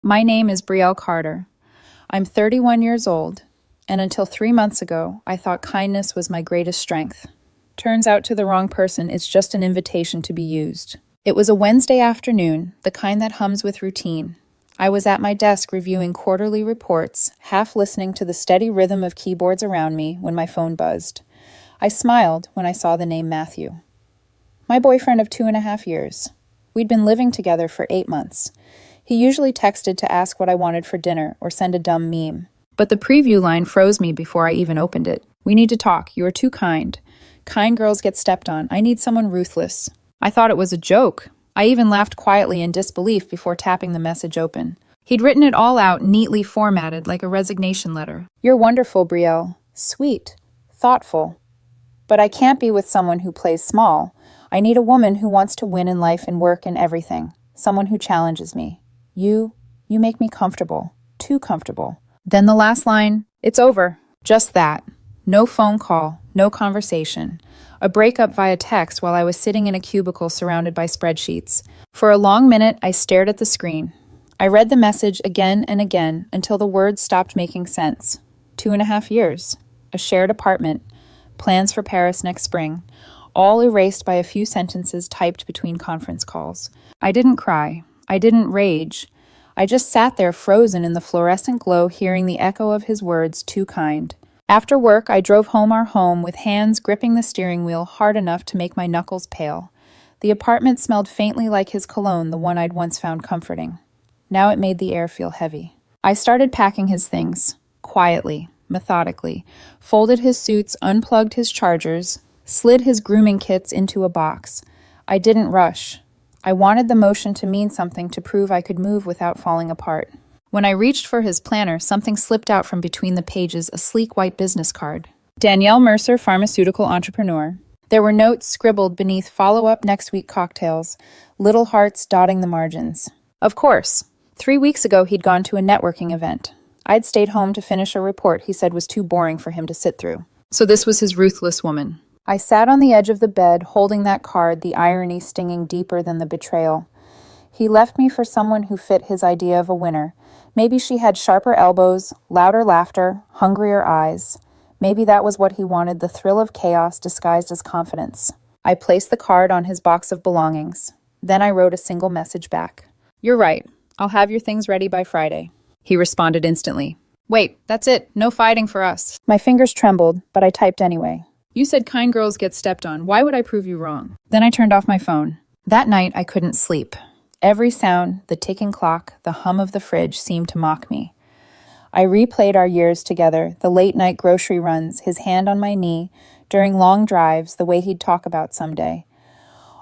My name is Brielle Carter. I'm 31 years old, and until 3 months ago, I thought kindness was my greatest strength. Turns out to the wrong person, it's just an invitation to be used. It was a Wednesday afternoon, the kind that hums with routine. I was at my desk reviewing quarterly reports, half listening to the steady rhythm of keyboards around me when my phone buzzed. I smiled when I saw the name Matthew. My boyfriend of 2.5 years. We'd been living together for 8 months. He usually texted to ask what I wanted for dinner or send a dumb meme. But the preview line froze me before I even opened it. "We need to talk. You are too kind. Kind girls get stepped on. I need someone ruthless." I thought it was a joke. I even laughed quietly in disbelief before tapping the message open. He'd written it all out, neatly formatted like a resignation letter. "You're wonderful, Brielle. Sweet. Thoughtful. But I can't be with someone who plays small. I need a woman who wants to win in life and work and everything. Someone who challenges me. You make me comfortable. Too comfortable." Then the last line, "It's over." Just that. No phone call, no conversation. A breakup via text while I was sitting in a cubicle surrounded by spreadsheets. For a long minute, I stared at the screen. I read the message again and again until the words stopped making sense. 2.5 years. A shared apartment. Plans for Paris next spring. All erased by a few sentences typed between conference calls. I didn't cry. I didn't rage. I just sat there frozen in the fluorescent glow, hearing the echo of his words, "too kind." After work, I drove our home with hands gripping the steering wheel hard enough to make my knuckles pale. The apartment smelled faintly like his cologne, the one I'd once found comforting. Now it made the air feel heavy. I started packing his things, quietly, methodically, folded his suits, unplugged his chargers, slid his grooming kits into a box. I didn't rush. I wanted the motion to mean something, to prove I could move without falling apart. When I reached for his planner, something slipped out from between the pages, a sleek white business card. Danielle Mercer, pharmaceutical entrepreneur. There were notes scribbled beneath follow-up next week cocktails, little hearts dotting the margins. Of course. 3 weeks ago, he'd gone to a networking event. I'd stayed home to finish a report he said was too boring for him to sit through. So this was his ruthless woman. I sat on the edge of the bed, holding that card, the irony stinging deeper than the betrayal. He left me for someone who fit his idea of a winner. Maybe she had sharper elbows, louder laughter, hungrier eyes. Maybe that was what he wanted, the thrill of chaos disguised as confidence. I placed the card on his box of belongings. Then I wrote a single message back. "You're right. I'll have your things ready by Friday." He responded instantly. "Wait, that's it. No fighting for us." My fingers trembled, but I typed anyway. "You said kind girls get stepped on. Why would I prove you wrong?" Then I turned off my phone. That night, I couldn't sleep. Every sound, the ticking clock, the hum of the fridge seemed to mock me. I replayed our years together, the late-night grocery runs, his hand on my knee, during long drives, the way he'd talk about someday.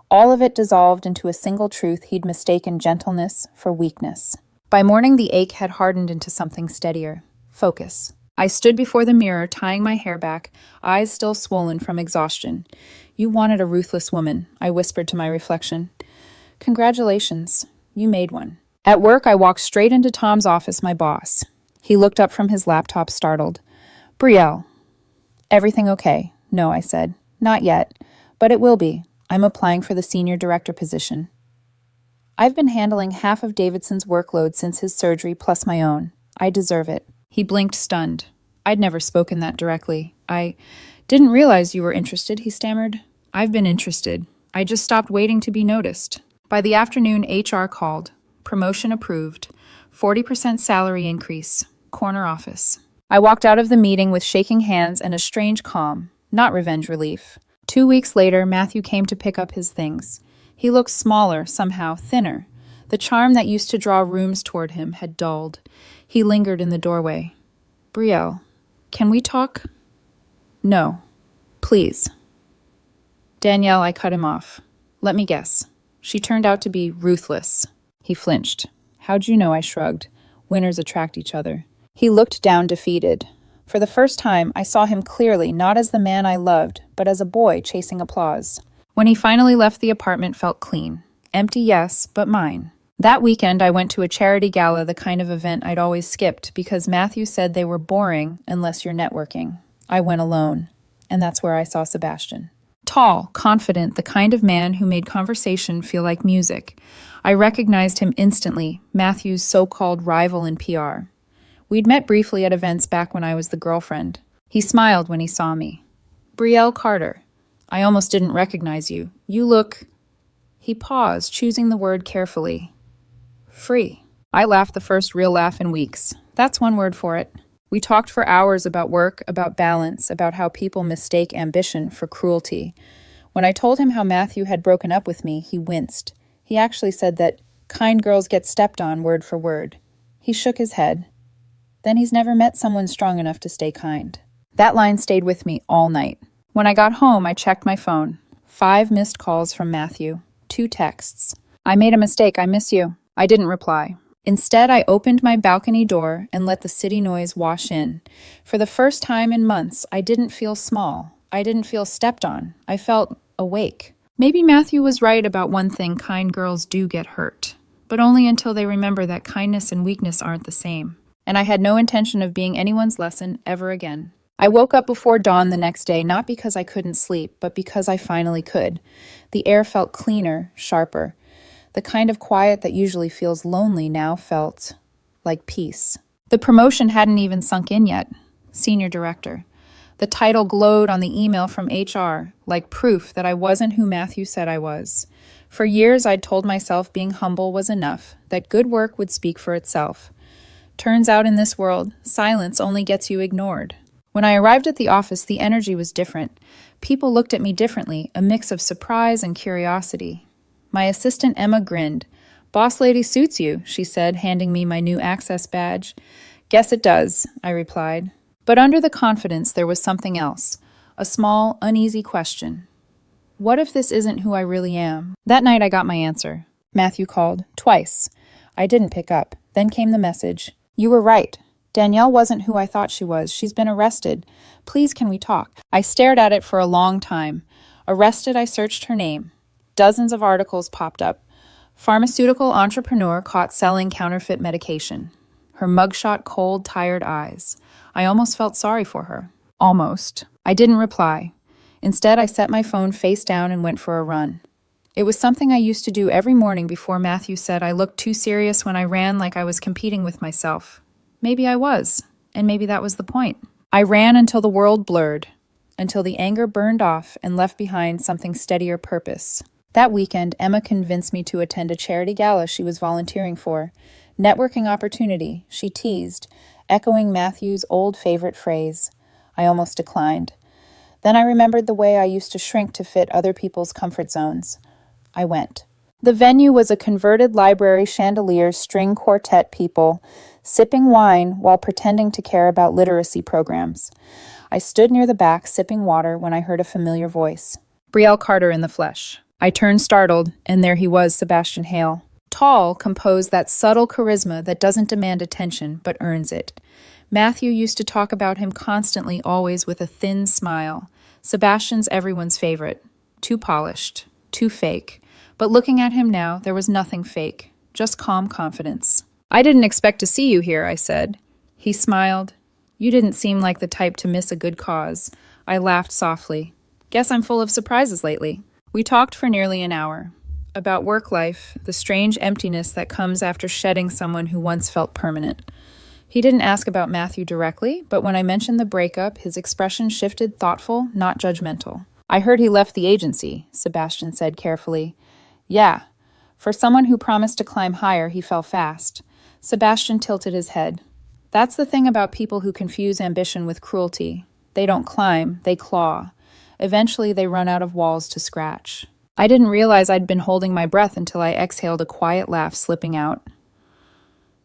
All of it dissolved into a single truth: he'd mistaken gentleness for weakness. By morning, the ache had hardened into something steadier. Focus. I stood before the mirror, tying my hair back, eyes still swollen from exhaustion. "You wanted a ruthless woman," I whispered to my reflection. "Congratulations, you made one." At work, I walked straight into Tom's office, my boss. He looked up from his laptop, startled. "Brielle." "Everything okay?" "No," I said. "Not yet, but it will be. I'm applying for the senior director position." I've been handling half of Davidson's workload since his surgery, plus my own. I deserve it. He blinked, stunned. I'd never spoken that directly. "I didn't realize you were interested," he stammered. "I've been interested. I just stopped waiting to be noticed." By the afternoon, HR called. Promotion approved. 40% salary increase. Corner office. I walked out of the meeting with shaking hands and a strange calm, not revenge relief. 2 weeks later, Matthew came to pick up his things. He looked smaller, somehow thinner. The charm that used to draw rooms toward him had dulled. He lingered in the doorway. "Brielle, can we talk?" "No. Please." "Danielle," I cut him off. "Let me guess. She turned out to be ruthless." He flinched. "How'd you know?" I shrugged. "Winners attract each other." He looked down, defeated. For the first time, I saw him clearly, not as the man I loved, but as a boy chasing applause. When he finally left, the apartment felt clean. Empty, yes, but mine. That weekend, I went to a charity gala, the kind of event I'd always skipped because Matthew said they were boring unless you're networking. I went alone, and that's where I saw Sebastian. Tall, confident, the kind of man who made conversation feel like music. I recognized him instantly, Matthew's so-called rival in PR. We'd met briefly at events back when I was the girlfriend. He smiled when he saw me. Brielle Carter. I almost didn't recognize you. You look... He paused, choosing the word carefully. Free. I laughed the first real laugh in weeks. That's one word for it. We talked for hours about work, about balance, about how people mistake ambition for cruelty. When I told him how Matthew had broken up with me, he winced. He actually said that kind girls get stepped on word for word. He shook his head. Then he's never met someone strong enough to stay kind. That line stayed with me all night. When I got home, I checked my phone. 5 missed calls from Matthew. 2 texts. I made a mistake. I miss you. I didn't reply. Instead, I opened my balcony door and let the city noise wash in. For the first time in months, I didn't feel small. I didn't feel stepped on. I felt awake. Maybe Matthew was right about one thing: kind girls do get hurt. But only until they remember that kindness and weakness aren't the same. And I had no intention of being anyone's lesson ever again. I woke up before dawn the next day, not because I couldn't sleep, but because I finally could. The air felt cleaner, sharper. The kind of quiet that usually feels lonely now felt like peace. The promotion hadn't even sunk in yet. Senior director. The title glowed on the email from HR, like proof that I wasn't who Matthew said I was. For years, I'd told myself being humble was enough, that good work would speak for itself. Turns out in this world, silence only gets you ignored. When I arrived at the office, the energy was different. People looked at me differently, a mix of surprise and curiosity. My assistant Emma grinned. "Boss lady suits you," she said, handing me my new access badge. "Guess it does," I replied. But under the confidence, there was something else. A small, uneasy question. What if this isn't who I really am? That night I got my answer. Matthew called, twice. I didn't pick up. Then came the message. "You were right. Danielle wasn't who I thought she was. She's been arrested. Please, can we talk?" I stared at it for a long time. Arrested, I searched her name. Dozens of articles popped up. Pharmaceutical entrepreneur caught selling counterfeit medication. Her mugshot, cold, tired eyes. I almost felt sorry for her. Almost. I didn't reply. Instead, I set my phone face down and went for a run. It was something I used to do every morning before Matthew said I looked too serious when I ran, like I was competing with myself. Maybe I was, and maybe that was the point. I ran until the world blurred, until the anger burned off and left behind something steadier purpose. That weekend, Emma convinced me to attend a charity gala she was volunteering for. Networking opportunity, she teased, echoing Matthew's old favorite phrase. I almost declined. Then I remembered the way I used to shrink to fit other people's comfort zones. I went. The venue was a converted library chandelier string quartet people, sipping wine while pretending to care about literacy programs. I stood near the back, sipping water, when I heard a familiar voice. Brielle Carter in the flesh. I turned startled, and there he was, Sebastian Hale. Tall, composed, that subtle charisma that doesn't demand attention, but earns it. Matthew used to talk about him constantly, always with a thin smile. Sebastian's everyone's favorite. Too polished. Too fake. But looking at him now, there was nothing fake. Just calm confidence. "I didn't expect to see you here," I said. He smiled. "You didn't seem like the type to miss a good cause." I laughed softly. "Guess I'm full of surprises lately." We talked for nearly an hour. About work life, the strange emptiness that comes after shedding someone who once felt permanent. He didn't ask about Matthew directly, but when I mentioned the breakup, his expression shifted, thoughtful, not judgmental. "I heard he left the agency," Sebastian said carefully. "Yeah. For someone who promised to climb higher, he fell fast." Sebastian tilted his head. "That's the thing about people who confuse ambition with cruelty. They don't climb, they claw. Eventually, they run out of walls to scratch." I didn't realize I'd been holding my breath until I exhaled, a quiet laugh slipping out.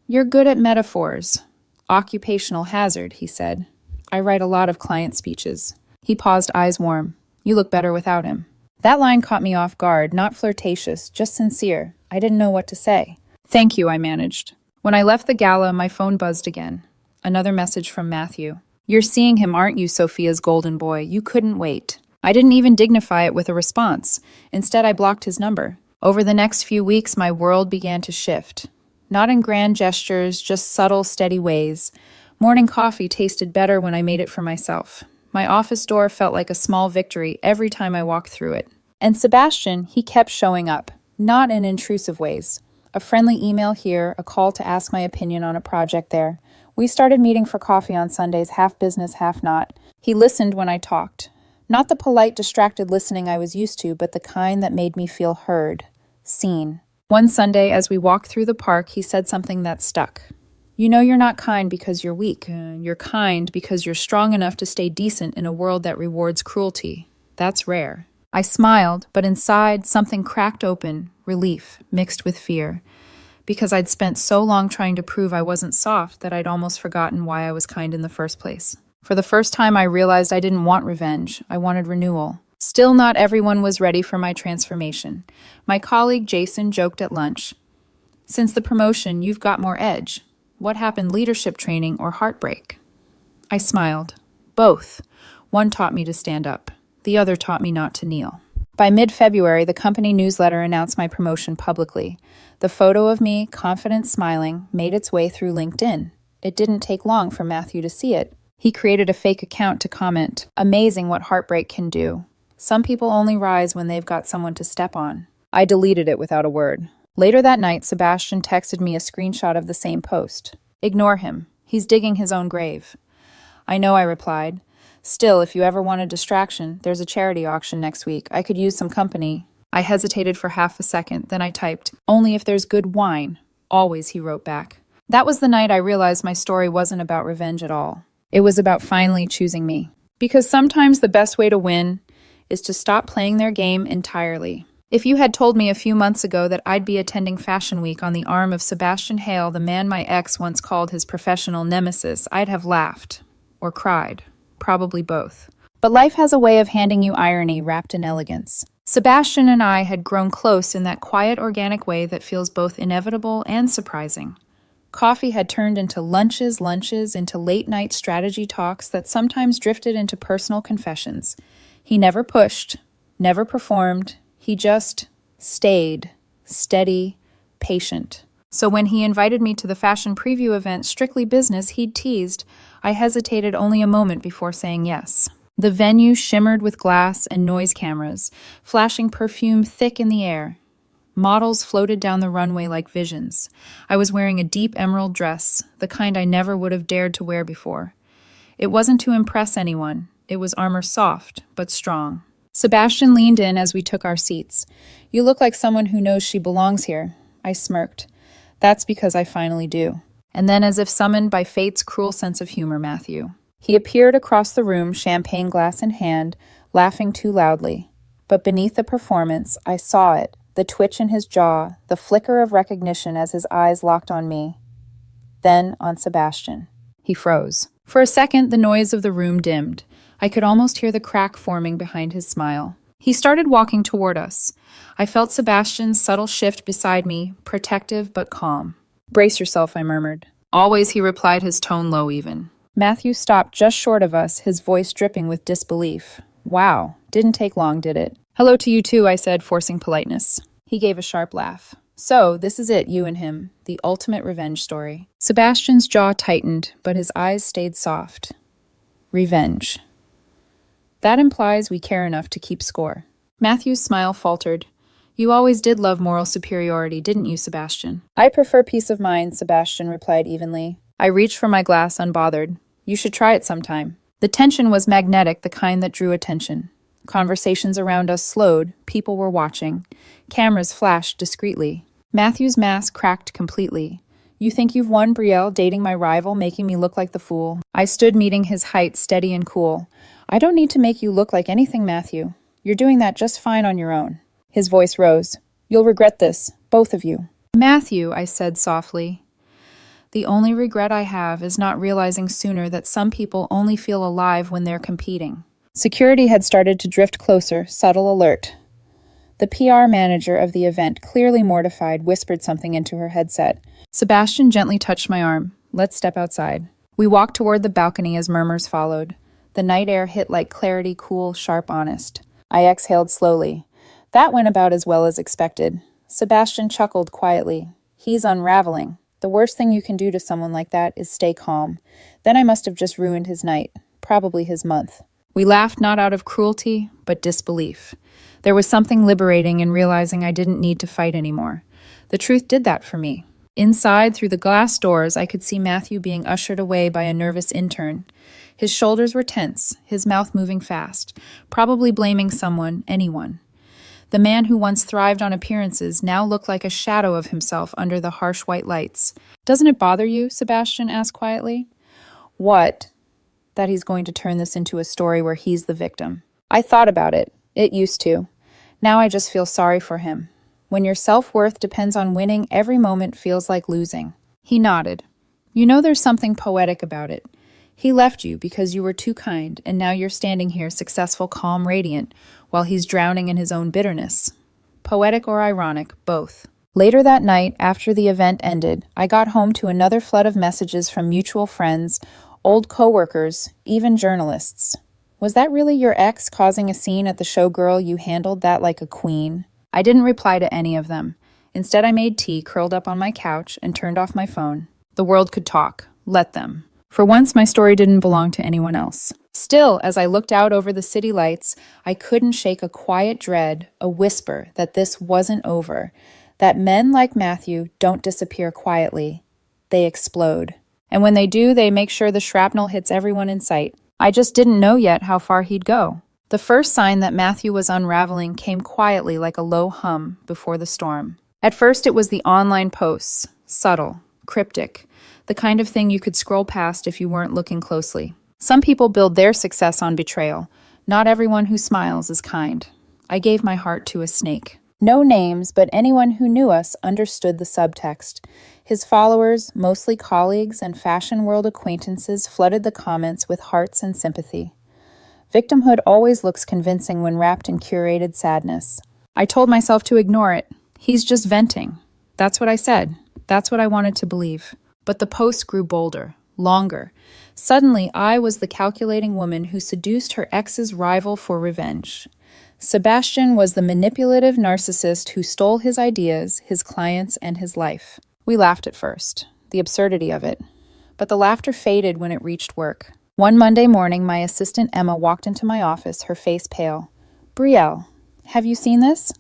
"You're good at metaphors. Occupational hazard," he said. "I write a lot of client speeches." He paused, eyes warm. "You look better without him." That line caught me off guard, not flirtatious, just sincere. I didn't know what to say. "Thank you," I managed. When I left the gala, my phone buzzed again. Another message from Matthew. "You're seeing him, aren't you, Sophia's golden boy? You couldn't wait." I didn't even dignify it with a response. Instead, I blocked his number. Over the next few weeks, my world began to shift. Not in grand gestures, just subtle, steady ways. Morning coffee tasted better when I made it for myself. My office door felt like a small victory every time I walked through it. And Sebastian, he kept showing up, not in intrusive ways. A friendly email here, a call to ask my opinion on a project there. We started meeting for coffee on Sundays, half business, half not. He listened when I talked. Not the polite, distracted listening I was used to, but the kind that made me feel heard, seen. One Sunday, as we walked through the park, he said something that stuck. You know you're not kind because you're weak. You're kind because you're strong enough to stay decent in a world that rewards cruelty. That's rare. I smiled, but inside something cracked open, relief mixed with fear. Because I'd spent so long trying to prove I wasn't soft that I'd almost forgotten why I was kind in the first place. For the first time, I realized I didn't want revenge. I wanted renewal. Still, not everyone was ready for my transformation. My colleague Jason joked at lunch. Since the promotion, you've got more edge. What happened, leadership training or heartbreak? I smiled. Both. One taught me to stand up. The other taught me not to kneel. By mid-February, the company newsletter announced my promotion publicly. The photo of me, confident smiling, made its way through LinkedIn. It didn't take long for Matthew to see it. He created a fake account to comment, "Amazing what heartbreak can do. Some people only rise when they've got someone to step on." I deleted it without a word. Later that night, Sebastian texted me a screenshot of the same post. "Ignore him. He's digging his own grave." "I know," I replied. "Still, if you ever want a distraction, there's a charity auction next week. I could use some company." I hesitated for half a second, then I typed, "Only if there's good wine." "Always," he wrote back. That was the night I realized my story wasn't about revenge at all. It was about finally choosing me. Because sometimes the best way to win is to stop playing their game entirely. If you had told me a few months ago that I'd be attending Fashion Week on the arm of Sebastian Hale, the man my ex once called his professional nemesis, I'd have laughed. Or cried. Probably both. But life has a way of handing you irony wrapped in elegance. Sebastian and I had grown close in that quiet, organic way that feels both inevitable and surprising. Coffee had turned into lunches, into late-night strategy talks that sometimes drifted into personal confessions. He never pushed, never performed. He just stayed, steady, patient. So when he invited me to the fashion preview event, strictly business, he'd teased, I hesitated only a moment before saying yes. The venue shimmered with glass and noise cameras, flashing perfume thick in the air. Models floated down the runway like visions. I was wearing a deep emerald dress, the kind I never would have dared to wear before. It wasn't to impress anyone. It was armor soft, but strong. Sebastian leaned in as we took our seats. "You look like someone who knows she belongs here." I smirked. "That's because I finally do." And then, as if summoned by fate's cruel sense of humor, Matthew. He appeared across the room, champagne glass in hand, laughing too loudly. But beneath the performance, I saw it, the twitch in his jaw, the flicker of recognition as his eyes locked on me. Then on Sebastian. He froze. For a second, the noise of the room dimmed. I could almost hear the crack forming behind his smile. He started walking toward us. I felt Sebastian's subtle shift beside me, protective but calm. "Brace yourself," I murmured. "Always," he replied, his tone low even. Matthew stopped just short of us, his voice dripping with disbelief. "Wow, didn't take long, did it?" "Hello to you too," I said, forcing politeness. He gave a sharp laugh. "So, this is it, you and him, the ultimate revenge story." Sebastian's jaw tightened, but his eyes stayed soft. Revenge. That implies we care enough to keep score. Matthew's smile faltered. "You always did love moral superiority, didn't you, Sebastian?" "I prefer peace of mind," Sebastian replied evenly. I reached for my glass unbothered. "You should try it sometime." The tension was magnetic, the kind that drew attention. Conversations around us slowed, people were watching. Cameras flashed discreetly. Matthew's mask cracked completely. "You think you've won, Brielle, dating my rival, making me look like the fool?" I stood meeting his height, steady and cool. "I don't need to make you look like anything, Matthew. You're doing that just fine on your own." His voice rose. "You'll regret this, both of you." "Matthew," I said softly. "The only regret I have is not realizing sooner that some people only feel alive when they're competing." Security had started to drift closer, subtle alert. The PR manager of the event, clearly mortified, whispered something into her headset. Sebastian gently touched my arm. "Let's step outside." We walked toward the balcony as murmurs followed. The night air hit like clarity, cool, sharp, honest. I exhaled slowly. That went about as well as expected. Sebastian chuckled quietly. "He's unraveling. The worst thing you can do to someone like that is stay calm." Then I must have just ruined his night, probably his month. We laughed not out of cruelty, but disbelief. There was something liberating in realizing I didn't need to fight anymore. The truth did that for me. Inside, through the glass doors, I could see Matthew being ushered away by a nervous intern. His shoulders were tense, his mouth moving fast, probably blaming someone, anyone. The man who once thrived on appearances now looked like a shadow of himself under the harsh white lights. "Doesn't it bother you?" Sebastian asked quietly. "What?" "That he's going to turn this into a story where he's the victim. I thought about it. It used to. Now I just feel sorry for him. When your self-worth depends on winning, every moment feels like losing." He nodded. "You know, there's something poetic about it. He left you because you were too kind, and now you're standing here successful, calm, radiant, while he's drowning in his own bitterness." Poetic or ironic, both. Later that night, after the event ended, I got home to another flood of messages from mutual friends, old coworkers, even journalists. "Was that really your ex causing a scene at the show, girl? You handled that like a queen." I didn't reply to any of them. Instead, I made tea, curled up on my couch, and turned off my phone. The world could talk. Let them. For once, my story didn't belong to anyone else. Still, as I looked out over the city lights, I couldn't shake a quiet dread, a whisper that this wasn't over, that men like Matthew don't disappear quietly. They explode. And when they do, they make sure the shrapnel hits everyone in sight. I just didn't know yet how far he'd go. The first sign that Matthew was unraveling came quietly like a low hum before the storm. At first, it was the online posts, subtle, cryptic, the kind of thing you could scroll past if you weren't looking closely. Some people build their success on betrayal. Not everyone who smiles is kind. I gave my heart to a snake. No names, but anyone who knew us understood the subtext. His followers, mostly colleagues and fashion world acquaintances, flooded the comments with hearts and sympathy. Victimhood always looks convincing when wrapped in curated sadness. I told myself to ignore it. He's just venting. That's what I said. That's what I wanted to believe. But the posts grew bolder, longer. Suddenly, I was the calculating woman who seduced her ex's rival for revenge. Sebastian was the manipulative narcissist who stole his ideas, his clients, and his life. We laughed at first, the absurdity of it. But the laughter faded when it reached work. One Monday morning, my assistant Emma walked into my office, her face pale. "Brielle, have you seen this?"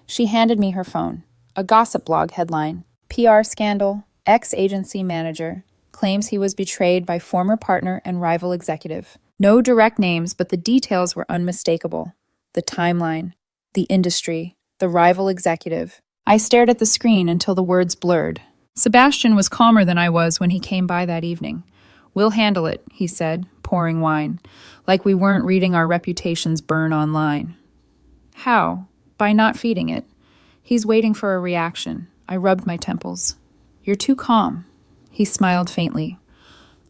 She handed me her phone. A gossip blog headline. PR scandal, ex-agency manager, claims he was betrayed by former partner and rival executive. No direct names, but the details were unmistakable. The timeline, the industry, the rival executive. I stared at the screen until the words blurred. Sebastian was calmer than I was when he came by that evening. "We'll handle it," he said, pouring wine, like we weren't reading our reputations burn online. "How?" "By not feeding it. He's waiting for a reaction." I rubbed my temples. "You're too calm." He smiled faintly.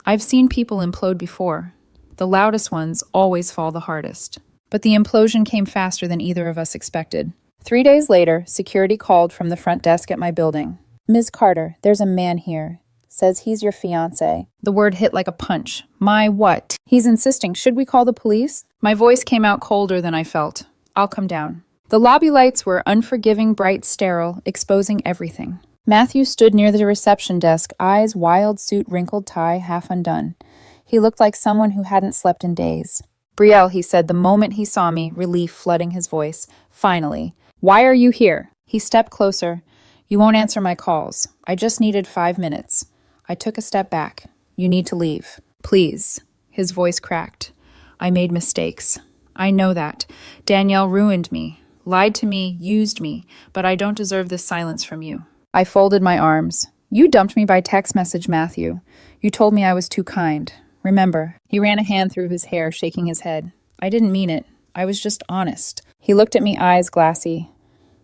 "I've seen people implode before. The loudest ones always fall the hardest." But the implosion came faster than either of us expected. 3 days later, security called from the front desk at my building. "Ms. Carter, there's a man here. Says he's your fiancé." The word hit like a punch. My what? He's insisting. Should we call the police? My voice came out colder than I felt. "I'll come down." The lobby lights were unforgiving, bright, sterile, exposing everything. Matthew stood near the reception desk, eyes wild, suit wrinkled, tie half undone. He looked like someone who hadn't slept in days. "Brielle," he said the moment he saw me, relief flooding his voice. "Finally. Why are you here?" He stepped closer. "You won't answer my calls. I just needed 5 minutes." I took a step back. "You need to leave. Please." His voice cracked. "I made mistakes. I know that. Danielle ruined me, lied to me, used me, but I don't deserve this silence from you." I folded my arms. "You dumped me by text message, Matthew. You told me I was too kind. Remember?" He ran a hand through his hair, shaking his head. "I didn't mean it. I was just honest." He looked at me, eyes glassy.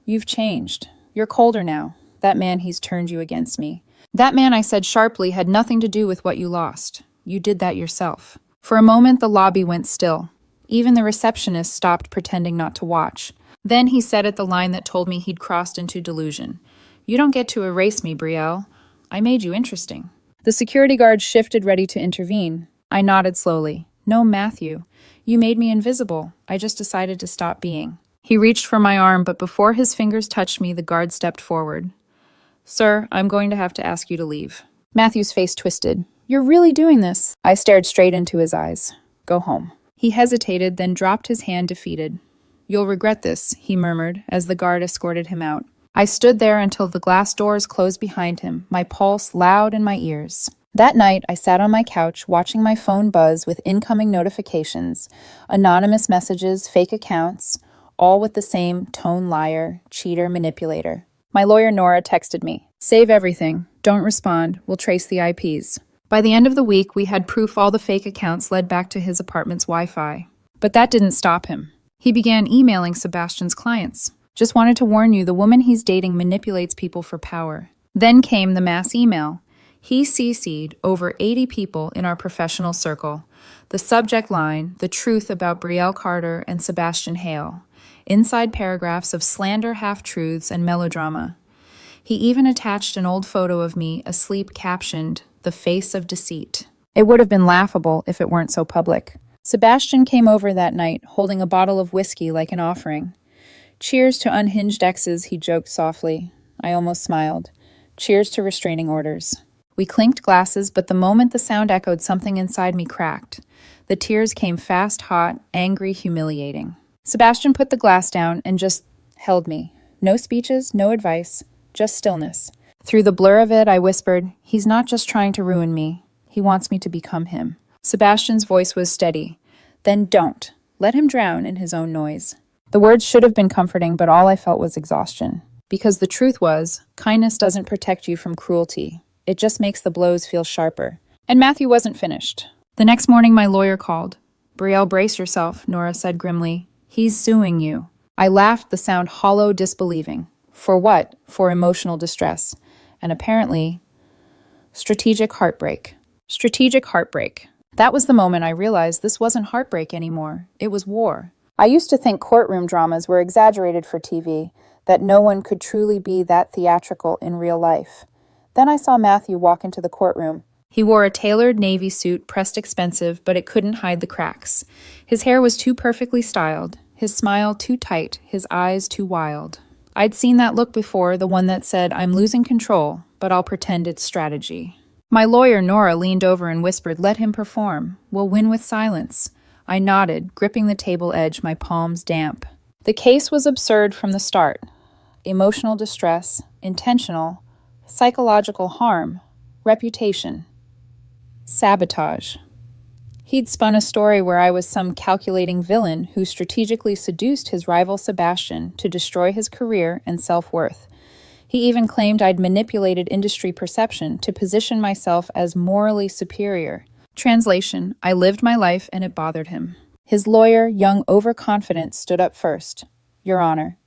"You've changed. You're colder now. That man, he's turned you against me." "That man," I said sharply, "had nothing to do with what you lost. You did that yourself." For a moment, the lobby went still. Even the receptionist stopped pretending not to watch. Then he said at the line that told me he'd crossed into delusion. "You don't get to erase me, Brielle. I made you interesting." The security guard shifted, ready to intervene. I nodded slowly. "No, Matthew. You made me invisible. I just decided to stop being." He reached for my arm, but before his fingers touched me, the guard stepped forward. "Sir, I'm going to have to ask you to leave." Matthew's face twisted. "You're really doing this?" I stared straight into his eyes. "Go home." He hesitated, then dropped his hand defeated. "You'll regret this," he murmured as the guard escorted him out. I stood there until the glass doors closed behind him, my pulse loud in my ears. That night, I sat on my couch watching my phone buzz with incoming notifications, anonymous messages, fake accounts, all with the same tone liar, cheater, manipulator. My lawyer Nora texted me, "Save everything. Don't respond. We'll trace the IPs." By the end of the week, we had proof all the fake accounts led back to his apartment's Wi-Fi. But that didn't stop him. He began emailing Sebastian's clients. "Just wanted to warn you, the woman he's dating manipulates people for power." Then came the mass email. He CC'd over 80 people in our professional circle. The subject line, the truth about Brielle Carter and Sebastian Hale. Inside paragraphs of slander, half-truths, and melodrama. He even attached an old photo of me asleep captioned, "The face of deceit." It would have been laughable if it weren't so public. Sebastian came over that night, holding a bottle of whiskey like an offering. "Cheers to unhinged exes," he joked softly. I almost smiled. "Cheers to restraining orders." We clinked glasses, but the moment the sound echoed, something inside me cracked. The tears came fast, hot, angry, humiliating. Sebastian put the glass down and just held me. No speeches, no advice, just stillness. Through the blur of it, I whispered, "He's not just trying to ruin me. He wants me to become him." Sebastian's voice was steady. "Then don't. Let him drown in his own noise." The words should have been comforting, but all I felt was exhaustion. Because the truth was, kindness doesn't protect you from cruelty. It just makes the blows feel sharper. And Matthew wasn't finished. The next morning, my lawyer called. "Brielle, brace yourself," Nora said grimly. "He's suing you." I laughed, the sound hollow, disbelieving. For what? For emotional distress. And apparently, strategic heartbreak. Strategic heartbreak. That was the moment I realized this wasn't heartbreak anymore. It was war. I used to think courtroom dramas were exaggerated for TV, that no one could truly be that theatrical in real life. Then I saw Matthew walk into the courtroom. He wore a tailored navy suit, pressed expensive, but it couldn't hide the cracks. His hair was too perfectly styled, his smile too tight, his eyes too wild. I'd seen that look before, the one that said, "I'm losing control, but I'll pretend it's strategy." My lawyer, Nora, leaned over and whispered, "Let him perform. We'll win with silence." I nodded, gripping the table edge, my palms damp. The case was absurd from the start. Emotional distress, intentional, psychological harm, reputation, sabotage. He'd spun a story where I was some calculating villain who strategically seduced his rival Sebastian to destroy his career and self-worth. He even claimed I'd manipulated industry perception to position myself as morally superior. Translation, I lived my life and it bothered him. His lawyer, young overconfident, stood up first. "Your Honor,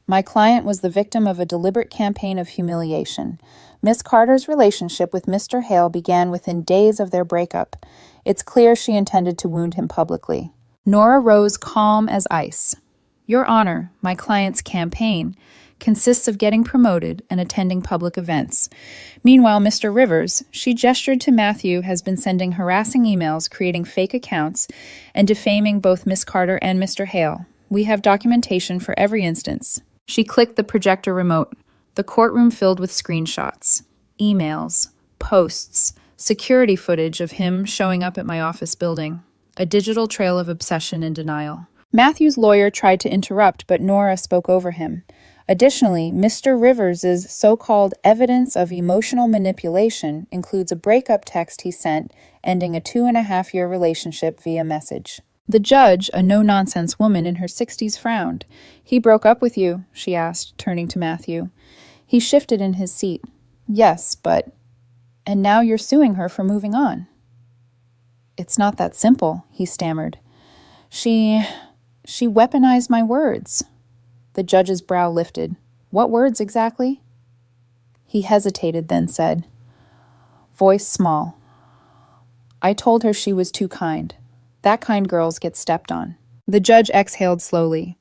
my client was the victim of a deliberate campaign of humiliation. Miss Carter's relationship with Mr. Hale began within days of their breakup. It's clear she intended to wound him publicly." Nora rose calm as ice. "Your Honor, my client's campaign consists of getting promoted and attending public events. Meanwhile, Mr. Rivers," she gestured to Matthew, "has been sending harassing emails, creating fake accounts, and defaming both Miss Carter and Mr. Hale. We have documentation for every instance." She clicked the projector remote. The courtroom filled with screenshots, emails, posts, security footage of him showing up at my office building. A digital trail of obsession and denial. Matthew's lawyer tried to interrupt, but Nora spoke over him. Additionally, Mr. Rivers' so-called evidence of emotional manipulation includes a breakup text he sent ending a 2.5-year relationship via message. The judge, a no-nonsense woman in her 60s, frowned. "He broke up with you?" she asked, turning to Matthew. He shifted in his seat. "Yes, but..." "And now you're suing her for moving on." "It's not that simple," he stammered. She weaponized my words." The judge's brow lifted. "What words exactly?" He hesitated, then said, voice small, "I told her she was too kind. That kind girls get stepped on." The judge exhaled slowly.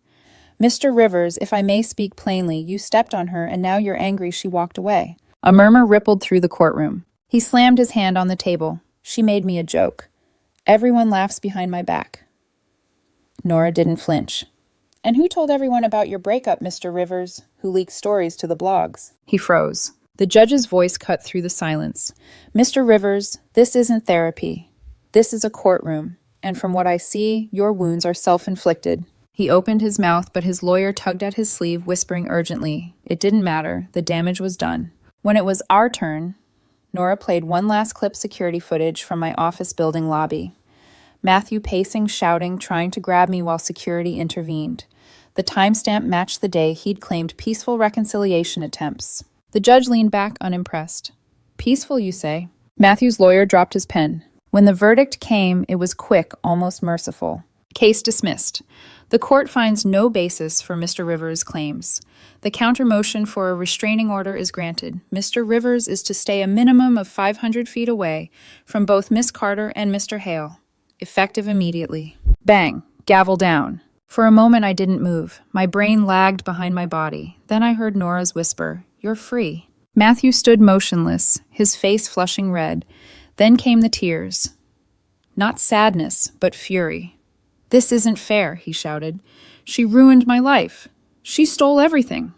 "Mr. Rivers, if I may speak plainly, you stepped on her and now you're angry she walked away." A murmur rippled through the courtroom. He slammed his hand on the table. "She made me a joke. Everyone laughs behind my back." Nora didn't flinch. "And who told everyone about your breakup, Mr. Rivers, who leaked stories to the blogs?" He froze. The judge's voice cut through the silence. "Mr. Rivers, this isn't therapy. This is a courtroom. and from what I see, your wounds are self-inflicted." He opened his mouth, but his lawyer tugged at his sleeve, whispering urgently. It didn't matter. The damage was done. When it was our turn, Nora played one last clip security footage from my office building lobby. Matthew pacing, shouting, trying to grab me while security intervened. The timestamp matched the day he'd claimed peaceful reconciliation attempts. The judge leaned back, unimpressed. "Peaceful, you say?" Matthew's lawyer dropped his pen. When the verdict came, it was quick, almost merciful. Case dismissed. The court finds no basis for Mr. Rivers' claims. The counter-motion for a restraining order is granted. Mr. Rivers is to stay a minimum of 500 feet away from both Miss Carter and Mr. Hale. Effective immediately. Bang! Gavel down. For a moment I didn't move. My brain lagged behind my body. Then I heard Nora's whisper, "You're free." Matthew stood motionless, his face flushing red. Then came the tears. Not sadness, but fury. "This isn't fair," he shouted. "She ruined my life. She stole everything."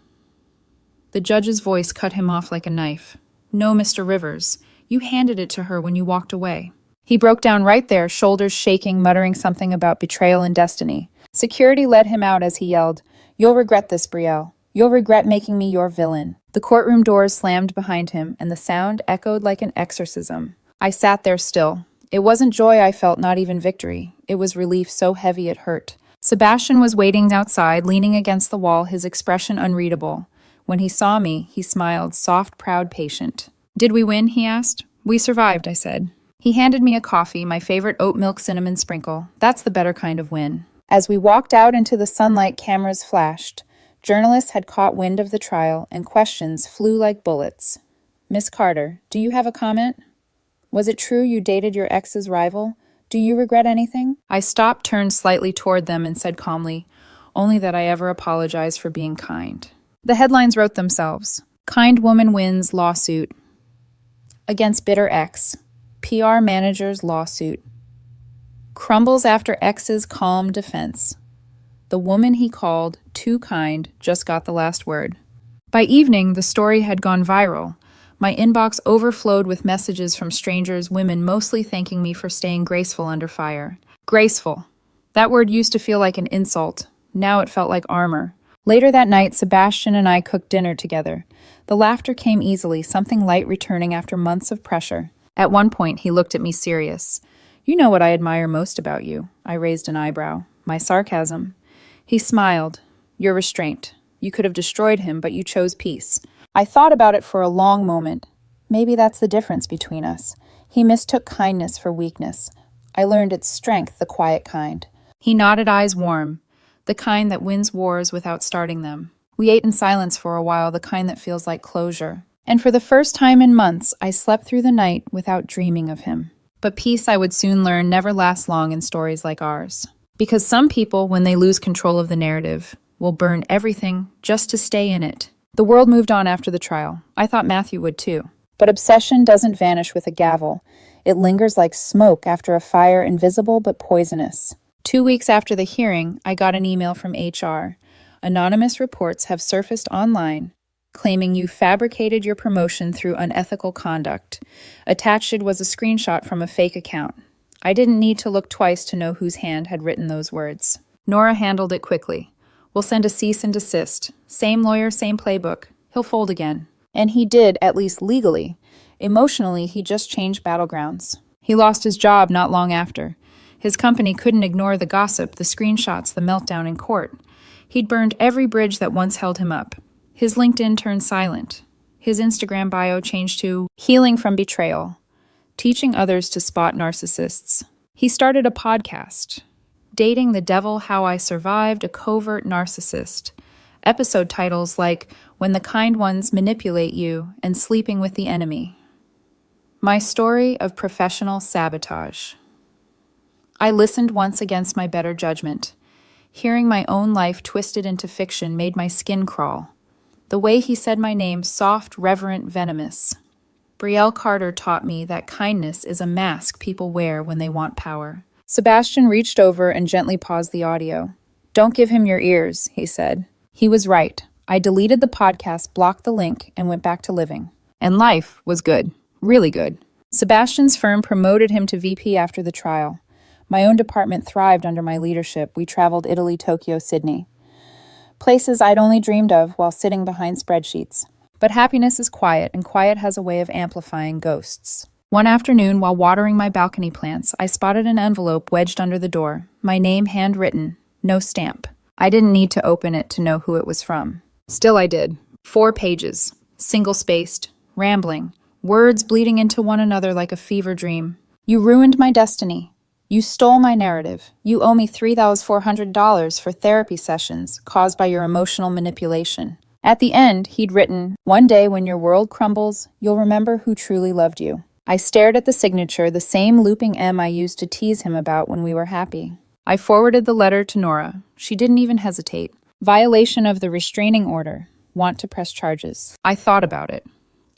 The judge's voice cut him off like a knife. "No, Mr. Rivers. You handed it to her when you walked away." He broke down right there, shoulders shaking, muttering something about betrayal and destiny. Security led him out as he yelled, "You'll regret this, Brielle. You'll regret making me your villain." The courtroom doors slammed behind him, and the sound echoed like an exorcism. I sat there still. It wasn't joy I felt, not even victory. It was relief so heavy it hurt. Sebastian was waiting outside, leaning against the wall, his expression unreadable. When he saw me, he smiled, soft, proud, patient. "Did we win?" he asked. "We survived," I said. He handed me a coffee, my favorite oat milk cinnamon sprinkle. That's the better kind of win. As we walked out into the sunlight, cameras flashed. Journalists had caught wind of the trial, and questions flew like bullets. "Miss Carter, do you have a comment? Was it true you dated your ex's rival? Do you regret anything?" I stopped, turned slightly toward them, and said calmly, "Only that I ever apologize for being kind." The headlines wrote themselves. "Kind woman wins lawsuit against bitter ex. PR manager's lawsuit. Crumbles after ex's calm defense. The woman he called too kind just got the last word." By evening, the story had gone viral. My inbox overflowed with messages from strangers, women mostly thanking me for staying graceful under fire. Graceful. That word used to feel like an insult. Now it felt like armor. Later that night, Sebastian and I cooked dinner together. The laughter came easily, something light returning after months of pressure. At one point, he looked at me serious. "You know what I admire most about you." I raised an eyebrow. "My sarcasm." He smiled. "Your restraint. You could have destroyed him, but you chose peace." I thought about it for a long moment. Maybe that's the difference between us. He mistook kindness for weakness. I learned its strength, the quiet kind. He nodded, eyes warm. The kind that wins wars without starting them. We ate in silence for a while, the kind that feels like closure. And for the first time in months, I slept through the night without dreaming of him. But peace, I would soon learn, never lasts long in stories like ours. Because some people, when they lose control of the narrative, will burn everything just to stay in it. The world moved on after the trial. I thought Matthew would too. But obsession doesn't vanish with a gavel. It lingers like smoke after a fire, invisible but poisonous. 2 weeks after the hearing, I got an email from HR. Anonymous reports have surfaced online claiming you fabricated your promotion through unethical conduct. Attached was a screenshot from a fake account. I didn't need to look twice to know whose hand had written those words. Nora handled it quickly. "We'll send a cease and desist. Same lawyer, same playbook. He'll fold again." And he did, at least legally. Emotionally, he just changed battlegrounds. He lost his job not long after. His company couldn't ignore the gossip, the screenshots, the meltdown in court. He'd burned every bridge that once held him up. His LinkedIn turned silent. His Instagram bio changed to "Healing from Betrayal," teaching others to spot narcissists. He started a podcast, "Dating the Devil: How I Survived a Covert Narcissist." Episode titles like "When the Kind Ones Manipulate You" and "Sleeping with the Enemy." My story of professional sabotage. I listened once against my better judgment. Hearing my own life twisted into fiction made my skin crawl. The way he said my name, soft, reverent, venomous. Brielle Carter taught me that kindness is a mask people wear when they want power. Sebastian reached over and gently paused the audio. "Don't give him your ears," he said. He was right. I deleted the podcast, blocked the link, and went back to living. And life was good. Really good. Sebastian's firm promoted him to VP after the trial. My own department thrived under my leadership. We traveled Italy, Tokyo, Sydney. Places I'd only dreamed of while sitting behind spreadsheets. But happiness is quiet, and quiet has a way of amplifying ghosts. One afternoon, while watering my balcony plants, I spotted an envelope wedged under the door, my name handwritten, no stamp. I didn't need to open it to know who it was from. Still I did. 4 pages, single-spaced, rambling, words bleeding into one another like a fever dream. You ruined my destiny. You stole my narrative. You owe me $3,400 for therapy sessions caused by your emotional manipulation. At the end, he'd written, "One day when your world crumbles, you'll remember who truly loved you." I stared at the signature, the same looping M I used to tease him about when we were happy. I forwarded the letter to Nora. She didn't even hesitate. Violation of the restraining order. Want to press charges. I thought about it.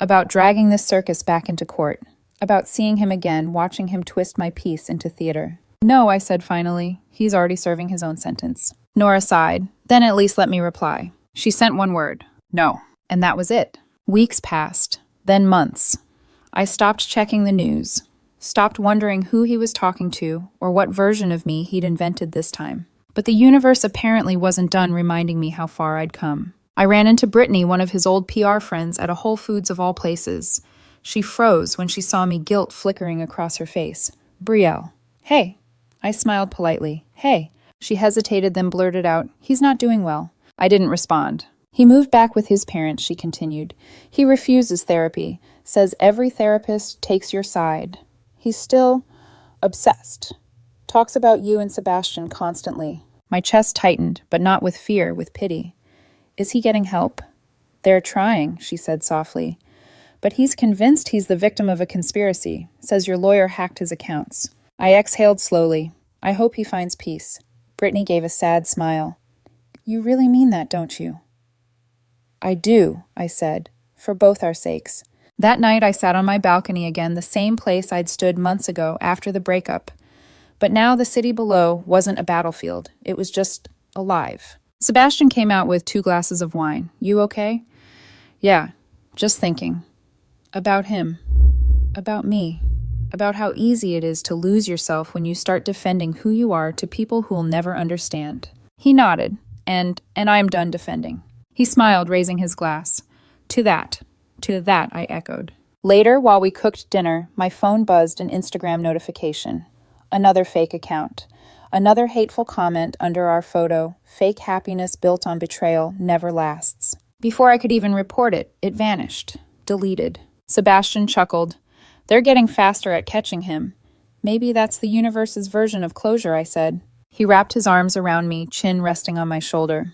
About dragging this circus back into court. About seeing him again, watching him twist my piece into theater. No, I said finally. He's already serving his own sentence. Nora sighed. Then at least let me reply. She sent one word. No. And that was it. Weeks passed. Then months. I stopped checking the news. Stopped wondering who he was talking to or what version of me he'd invented this time. But the universe apparently wasn't done reminding me how far I'd come. I ran into Brittany, one of his old PR friends, at a Whole Foods of all places. She froze when she saw me, guilt flickering across her face. Brielle. Hey. I smiled politely. Hey. She hesitated, then blurted out, "He's not doing well." I didn't respond. He moved back with his parents, she continued. He refuses therapy, says every therapist takes your side. He's still obsessed. Talks about you and Sebastian constantly. My chest tightened, but not with fear, with pity. Is he getting help? They're trying, she said softly. But he's convinced he's the victim of a conspiracy, says your lawyer hacked his accounts. I exhaled slowly. I hope he finds peace. Brittany gave a sad smile. You really mean that, don't you? I do, I said, for both our sakes. That night I sat on my balcony again, the same place I'd stood months ago after the breakup. But now the city below wasn't a battlefield. It was just alive. Sebastian came out with 2 glasses of wine. You okay? Yeah, just thinking. About him. About me. About how easy it is to lose yourself when you start defending who you are to people who'll never understand. He nodded, and I'm done defending. He smiled, raising his glass. To that, I echoed. Later, while we cooked dinner, my phone buzzed an Instagram notification. Another fake account. Another hateful comment under our photo. Fake happiness built on betrayal never lasts. Before I could even report it, it vanished. Deleted. Sebastian chuckled. They're getting faster at catching him. Maybe that's the universe's version of closure, I said. He wrapped his arms around me, chin resting on my shoulder.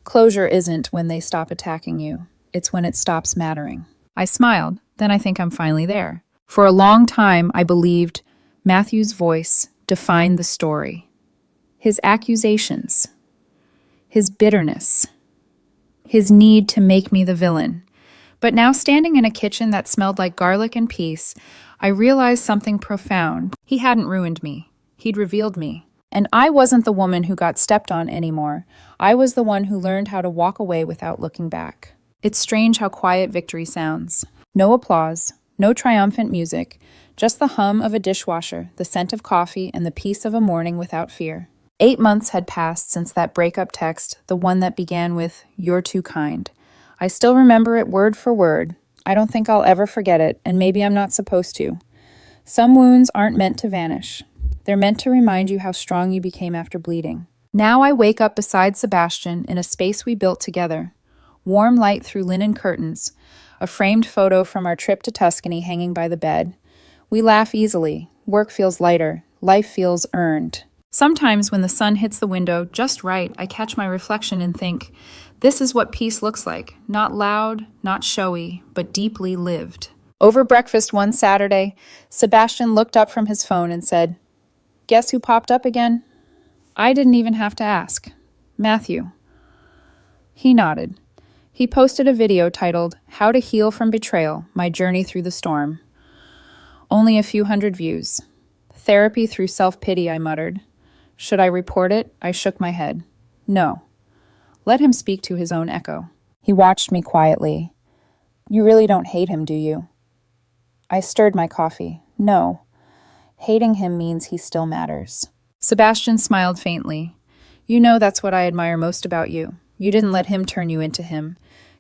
Closure isn't when they stop attacking you. It's when it stops mattering. I smiled. Then I think I'm finally there. For a long time, I believed Matthew's voice defined the story. His accusations. His bitterness. His need to make me the villain. But now, standing in a kitchen that smelled like garlic and peace, I realized something profound. He hadn't ruined me. He'd revealed me. And I wasn't the woman who got stepped on anymore. I was the one who learned how to walk away without looking back. It's strange how quiet victory sounds. No applause, no triumphant music, just the hum of a dishwasher, the scent of coffee, and the peace of a morning without fear. 8 months had passed since that breakup text, the one that began with, "You're too kind." I still remember it word for word. I don't think I'll ever forget it, and maybe I'm not supposed to. Some wounds aren't meant to vanish. They're meant to remind you how strong you became after bleeding. Now I wake up beside Sebastian in a space we built together. Warm light through linen curtains, a framed photo from our trip to Tuscany hanging by the bed. We laugh easily. Work feels lighter. Life feels earned. Sometimes when the sun hits the window just right, I catch my reflection and think, this is what peace looks like. Not loud, not showy, but deeply lived. Over breakfast one Saturday, Sebastian looked up from his phone and said, "Guess who popped up again?" I didn't even have to ask. Matthew. He nodded. He posted a video titled, "How to Heal from Betrayal, My Journey Through the Storm." Only a few hundred views. Therapy through self-pity, I muttered. Should I report it? I shook my head. No. Let him speak to his own echo. He watched me quietly. You really don't hate him, do you? I stirred my coffee. No. Hating him means he still matters. Sebastian smiled faintly. You know that's what I admire most about you. You didn't let him turn you into him.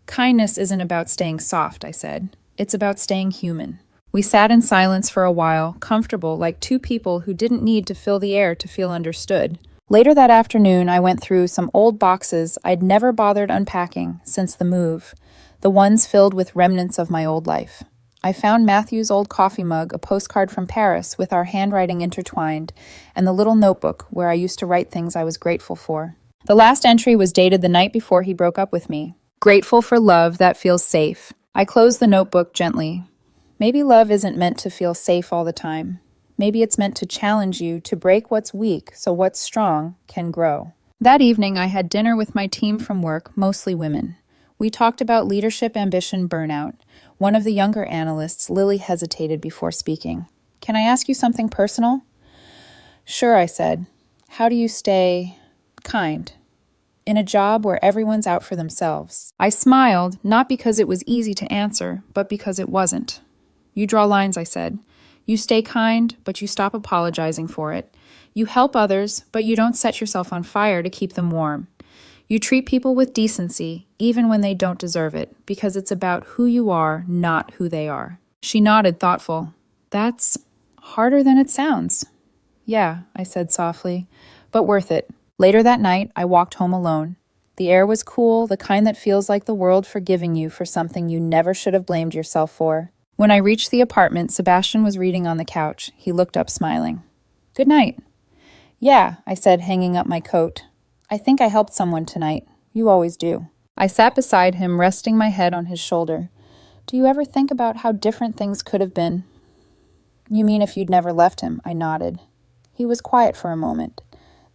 Kindness isn't about staying soft, I said. It's about staying human. We sat in silence for a while, comfortable like two people who didn't need to fill the air to feel understood. Later that afternoon, I went through some old boxes I'd never bothered unpacking since the move, the ones filled with remnants of my old life. I found Matthew's old coffee mug, a postcard from Paris with our handwriting intertwined, and the little notebook where I used to write things I was grateful for. The last entry was dated the night before he broke up with me. Grateful for love that feels safe. I closed the notebook gently. Maybe love isn't meant to feel safe all the time. Maybe it's meant to challenge you to break what's weak so what's strong can grow. That evening, I had dinner with my team from work, mostly women. We talked about leadership, ambition, burnout. One of the younger analysts, Lily, hesitated before speaking. Can I ask you something personal? Sure, I said. How do you stay kind in a job where everyone's out for themselves? I smiled, not because it was easy to answer, but because it wasn't. You draw lines, I said. You stay kind, but you stop apologizing for it. You help others, but you don't set yourself on fire to keep them warm. You treat people with decency, even when they don't deserve it, because it's about who you are, not who they are. She nodded, thoughtful. That's harder than it sounds. Yeah, I said softly, but worth it. Later that night, I walked home alone. The air was cool, the kind that feels like the world forgiving you for something you never should have blamed yourself for. When I reached the apartment, Sebastian was reading on the couch. He looked up, smiling. Good night. Yeah, I said, hanging up my coat. I think I helped someone tonight. You always do. I sat beside him, resting my head on his shoulder. Do you ever think about how different things could have been? You mean if you'd never left him? I nodded. He was quiet for a moment.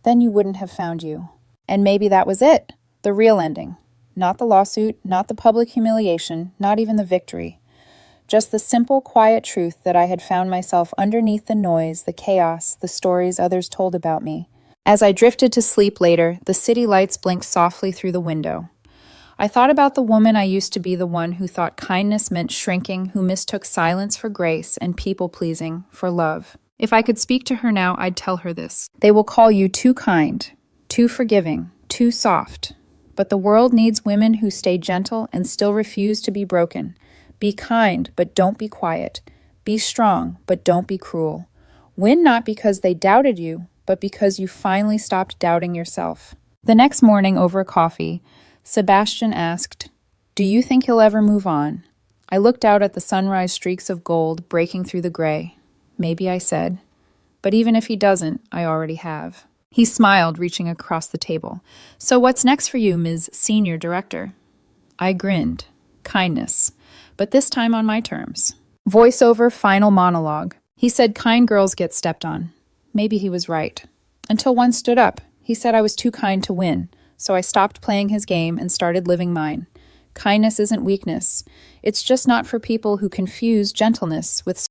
Then you wouldn't have found you. And maybe that was it. The real ending. Not the lawsuit, not the public humiliation, not even the victory. Just the simple, quiet truth that I had found myself underneath the noise, the chaos, the stories others told about me. As I drifted to sleep later, the city lights blinked softly through the window. I thought about the woman I used to be, the one who thought kindness meant shrinking, who mistook silence for grace and people-pleasing for love. If I could speak to her now, I'd tell her this. They will call you too kind, too forgiving, too soft. But the world needs women who stay gentle and still refuse to be broken. Be kind, but don't be quiet. Be strong, but don't be cruel. Win not because they doubted you, but because you finally stopped doubting yourself. The next morning, over coffee, Sebastian asked, Do you think he'll ever move on? I looked out at the sunrise streaks of gold breaking through the gray. Maybe, I said. But even if he doesn't, I already have. He smiled, reaching across the table. So what's next for you, Ms. Senior Director? I grinned. Kindness. But this time on my terms. Voiceover, final monologue. He said kind girls get stepped on. Maybe he was right. Until one stood up. He said I was too kind to win, so I stopped playing his game and started living mine. Kindness isn't weakness. It's just not for people who confuse gentleness with